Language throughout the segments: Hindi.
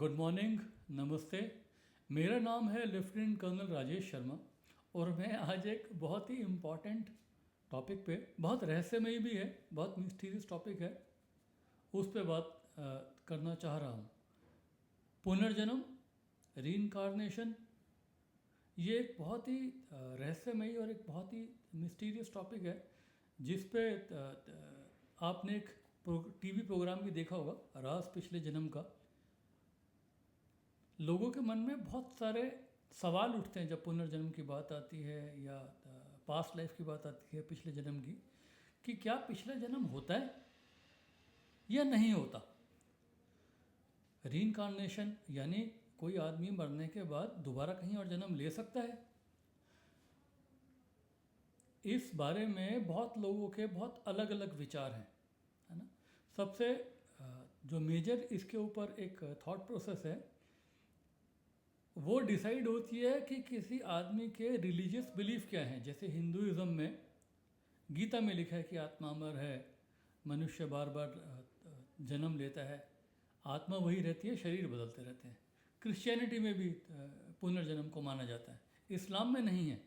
गुड मॉर्निंग, नमस्ते। मेरा नाम है लेफ्टिनेंट कर्नल राजेश शर्मा और मैं आज एक बहुत ही इम्पॉर्टेंट टॉपिक पे, बहुत रहस्यमयी भी है, बहुत मिस्टीरियस टॉपिक है, उस पे बात करना चाह रहा हूँ। पुनर्जन्म, रीइंकार्नेशन, ये एक बहुत ही रहस्यमयी और एक बहुत ही मिस्टीरियस टॉपिक है जिस पे आपने एक टीवी प्रोग्राम भी देखा होगा, राज पिछले जन्म का। लोगों के मन में बहुत सारे सवाल उठते हैं जब पुनर्जन्म की बात आती है या पास्ट लाइफ की बात आती है, पिछले जन्म की, कि क्या पिछला जन्म होता है या नहीं होता। रीइंकार्नेशन यानी कोई आदमी मरने के बाद दोबारा कहीं और जन्म ले सकता है। इस बारे में बहुत लोगों के बहुत अलग अलग विचार हैं, है ना। सबसे जो मेजर इसके ऊपर एक थॉट प्रोसेस है, वो डिसाइड होती है कि किसी आदमी के रिलीजियस बिलीफ क्या हैं। जैसे हिंदुइज़्म में गीता में लिखा है कि आत्मा अमर है, मनुष्य बार बार जन्म लेता है, आत्मा वही रहती है, शरीर बदलते रहते हैं। क्रिश्चियनिटी में भी पुनर्जन्म को माना जाता है, इस्लाम में नहीं है।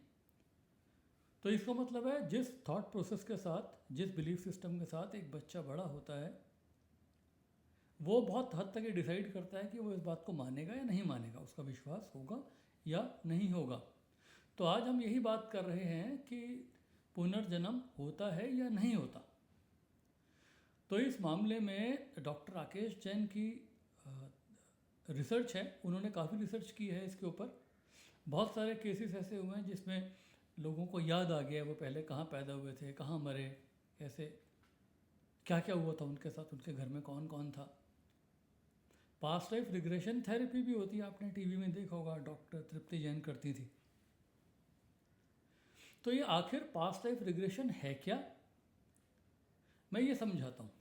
तो इसका मतलब है जिस थॉट प्रोसेस के साथ, जिस बिलीफ सिस्टम के साथ एक बच्चा बड़ा होता है, वो बहुत हद तक ये डिसाइड करता है कि वो इस बात को मानेगा या नहीं मानेगा, उसका विश्वास होगा या नहीं होगा। तो आज हम यही बात कर रहे हैं कि पुनर्जन्म होता है या नहीं होता। तो इस मामले में डॉक्टर राकेश जैन की रिसर्च है, उन्होंने काफ़ी रिसर्च की है इसके ऊपर। बहुत सारे केसेस ऐसे हुए हैं जिसमें लोगों को याद आ गया वो पहले कहाँ पैदा हुए थे, कहाँ मरे, कैसे, क्या क्या हुआ था उनके साथ, उनके घर में कौन कौन था। पास्ट लाइफ रिग्रेशन थेरेपी भी होती है, आपने टीवी में देखा होगा, डॉक्टर तृप्ति जैन करती थी। तो ये आखिर पास्ट लाइफ रिग्रेशन है क्या, मैं ये समझाता हूँ।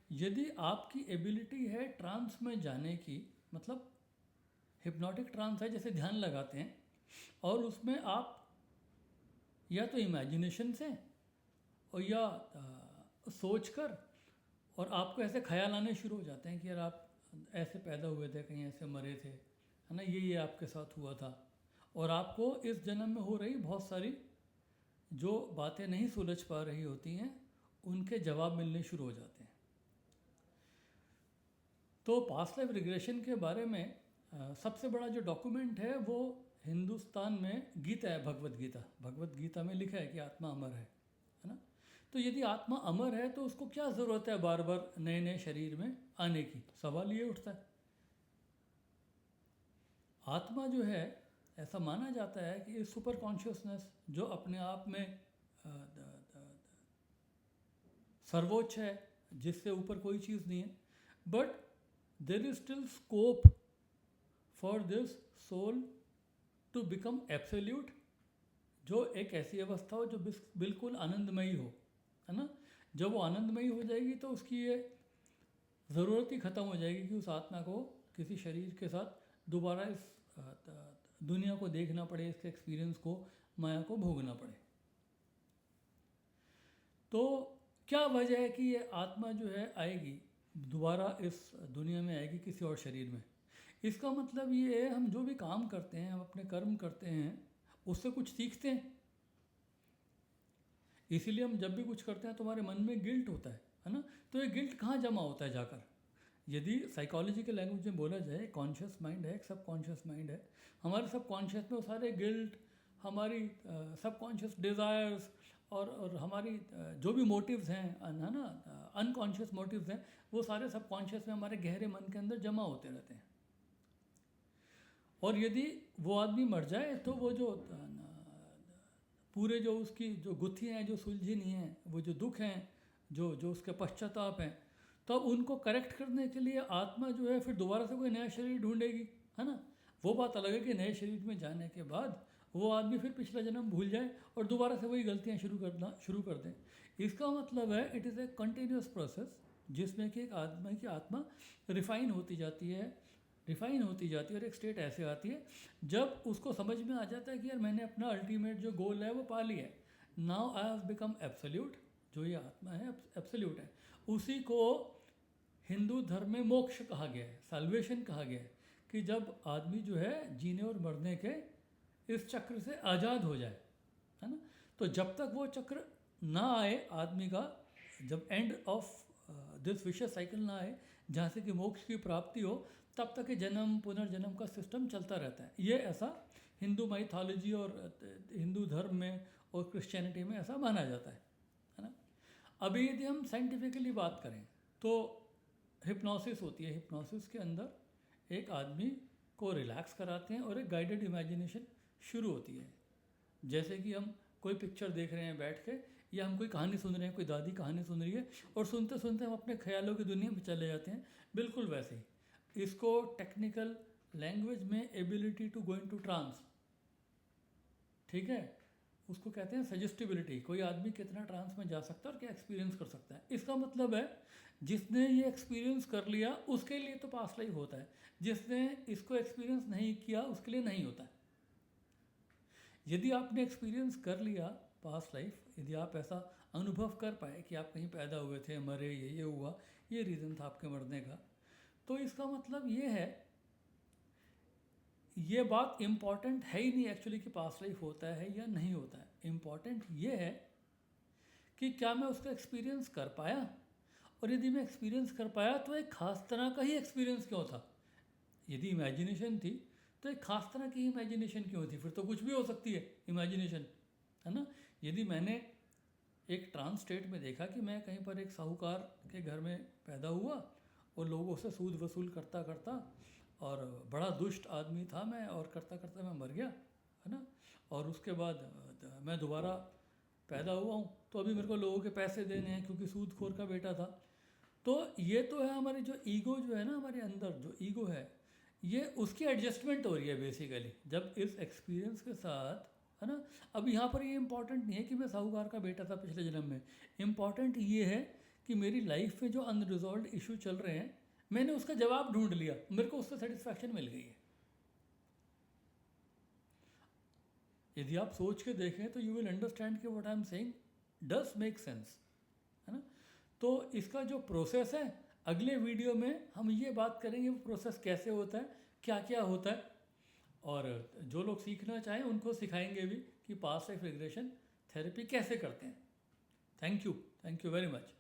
यदि आपकी एबिलिटी है ट्रांस में जाने की, मतलब हिप्नोटिक ट्रांस है, जैसे ध्यान लगाते हैं और उसमें आप या तो इमेजिनेशन से और या सोचकर, और आपको ऐसे ख्याल आने शुरू हो जाते हैं कि यार आप ऐसे पैदा हुए थे, कहीं ऐसे मरे थे, है ना, ये आपके साथ हुआ था। और आपको इस जन्म में हो रही बहुत सारी जो बातें नहीं सुलझ पा रही होती हैं, उनके जवाब मिलने शुरू हो जाते हैं। तो पास्ट लाइफ रिग्रेशन के बारे में सबसे बड़ा जो डॉक्यूमेंट है वो हिंदुस्तान में गीता है, भगवत गीता। भगवत गीता में लिखा है कि आत्मा अमर है ना। तो यदि आत्मा अमर है तो उसको क्या ज़रूरत है बार बार नए नए शरीर में आने की, सवाल ये उठता है। आत्मा जो है, ऐसा माना जाता है कि सुपर कॉन्शियसनेस जो अपने आप में सर्वोच्च है, जिससे ऊपर कोई चीज़ नहीं है, but there is still scope for this soul to become absolute, जो एक ऐसी अवस्था हो जो बिल्कुल आनंदमयी हो, है ना। जब वो आनंदमयी हो जाएगी तो उसकी ये ज़रूरत ही ख़त्म हो जाएगी कि उस आत्मा को किसी शरीर के साथ दोबारा इस दुनिया को देखना पड़े, इसके एक्सपीरियंस को, माया को भोगना पड़े। तो क्या वजह है कि ये आत्मा जो है आएगी दोबारा इस दुनिया में, आएगी किसी और शरीर में। इसका मतलब ये है, हम जो भी काम करते हैं, हम अपने कर्म करते हैं, उससे कुछ सीखते हैं। इसीलिए हम जब भी कुछ करते हैं तो हमारे मन में गिल्ट होता है ना। तो ये गिल्ट कहाँ जमा होता है जाकर, यदि साइकोलॉजी के लैंग्वेज में बोला जाए, कॉन्शियस माइंड है, एक सब कॉन्शियस माइंड है। हमारे सब कॉन्शियस में वो सारे गिल्ट, हमारी सब कॉन्शियस डिज़ायर्स और हमारी जो भी मोटिव्स हैं, है ना, अनकॉन्शियस मोटिव्स हैं, वो सारे सब कॉन्शियस में हमारे गहरे मन के अंदर जमा होते रहते हैं। और यदि वो आदमी मर जाए तो वो जो पूरे जो उसकी जो गुत्थियाँ हैं जो सुलझी नहीं हैं, वो जो दुख हैं, जो जो उसके पश्चाताप हैं, तो उनको करेक्ट करने के लिए आत्मा जो है फिर दोबारा से कोई नया शरीर ढूंढेगी, है ना। वो बात अलग है कि नए शरीर में जाने के बाद वो आदमी फिर पिछला जन्म भूल जाए और दोबारा से वही गलतियाँ शुरू कर दें। इसका मतलब है it is a continuous process, जिसमें कि एक आदमी की आत्मा रिफाइन होती जाती है, और एक स्टेट ऐसे आती है जब उसको समझ में आ जाता है कि यार मैंने अपना अल्टीमेट जो गोल है वो पा लिया है, now I have become absolute. जो ये आत्मा है एब्सोल्यूट है, उसी को हिंदू धर्म में मोक्ष कहा गया है, साल्वेशन कहा गया है कि जब आदमी जो है जीने और मरने के इस चक्र से आज़ाद हो जाए, है ना। तो जब तक वो चक्र ना आए आदमी का, जब एंड ऑफ दिस विशेष साइकिल ना आए जहाँ से कि मोक्ष की प्राप्ति हो, तब तक ये जन्म पुनर्जन्म का सिस्टम चलता रहता है। ये ऐसा हिंदू माइथोलॉजी और हिंदू धर्म में और क्रिश्चियनिटी में ऐसा माना जाता है ना। अभी यदि हम साइंटिफिकली बात करें तो हिप्नोसिस होती है। हिप्नोसिस के अंदर एक आदमी को रिलैक्स कराते हैं और एक गाइडेड इमेजिनेशन शुरू होती है। जैसे कि हम कोई पिक्चर देख रहे हैं बैठ के, या हम कोई कहानी सुन रहे हैं, कोई दादी कहानी सुन रही है और सुनते सुनते हम अपने ख्यालों की दुनिया में चले जाते हैं, बिल्कुल वैसे ही। इसको टेक्निकल लैंग्वेज में ability to go into trance, ठीक है, उसको कहते हैं सजेस्टिबिलिटी। कोई आदमी कितना ट्रांस में जा सकता है और क्या एक्सपीरियंस कर सकता है। इसका मतलब है जिसने ये एक्सपीरियंस कर लिया उसके लिए तो पास्ट लाइफ होता है, जिसने इसको एक्सपीरियंस नहीं किया उसके लिए नहीं होता है। यदि आपने एक्सपीरियंस कर लिया पास्ट लाइफ, यदि आप ऐसा अनुभव कर पाए कि आप कहीं पैदा हुए थे, मरे, ये हुआ, ये रीज़न था आपके मरने का, तो इसका मतलब ये है, ये बात इम्पॉर्टेंट है ही नहीं एक्चुअली कि पास्ट लाइफ होता है या नहीं होता है। इम्पॉर्टेंट ये है कि क्या मैं उसका एक्सपीरियंस कर पाया, और यदि मैं एक्सपीरियंस कर पाया तो एक ख़ास तरह का ही एक्सपीरियंस क्यों था। यदि इमेजिनेशन थी तो एक ख़ास तरह की इमेजिनेशन क्यों थी, फिर तो कुछ भी हो सकती है इमेजिनेशन, है ना। यदि मैंने एक ट्रांस स्टेट में देखा कि मैं कहीं पर एक साहूकार के घर में पैदा हुआ और लोगों से सूद वसूल करता करता, और बड़ा दुष्ट आदमी था मैं, और करता करता मैं मर गया, है ना, और उसके बाद मैं दोबारा पैदा हुआ हूँ, तो अभी मेरे को लोगों के पैसे देने हैं क्योंकि सूदखोर का बेटा था। तो ये तो है हमारी जो ईगो जो है ना, हमारे अंदर जो ईगो है, ये उसकी एडजस्टमेंट हो रही है बेसिकली जब इस एक्सपीरियंस के साथ, है ना। अब यहाँ पर ये इम्पॉर्टेंट नहीं है कि मैं साहूकार का बेटा था पिछले जन्म में। इम्पॉर्टेंट ये है कि मेरी लाइफ में जो अनरिजॉल्व इशू चल रहे हैं, मैंने उसका जवाब ढूंढ लिया, मेरे को उससे सेटिस्फैक्शन मिल गई है। यदि आप सोच के देखें तो यू विल अंडरस्टैंड कि what I am saying does make sense, है ना। तो इसका जो प्रोसेस है, अगले वीडियो में हम ये बात करेंगे वो प्रोसेस कैसे होता है, क्या क्या होता है, और जो लोग सीखना चाहें उनको सिखाएंगे भी कि पास्ट लाइफ रिग्रेशन थेरेपी कैसे करते हैं। Thank you very much.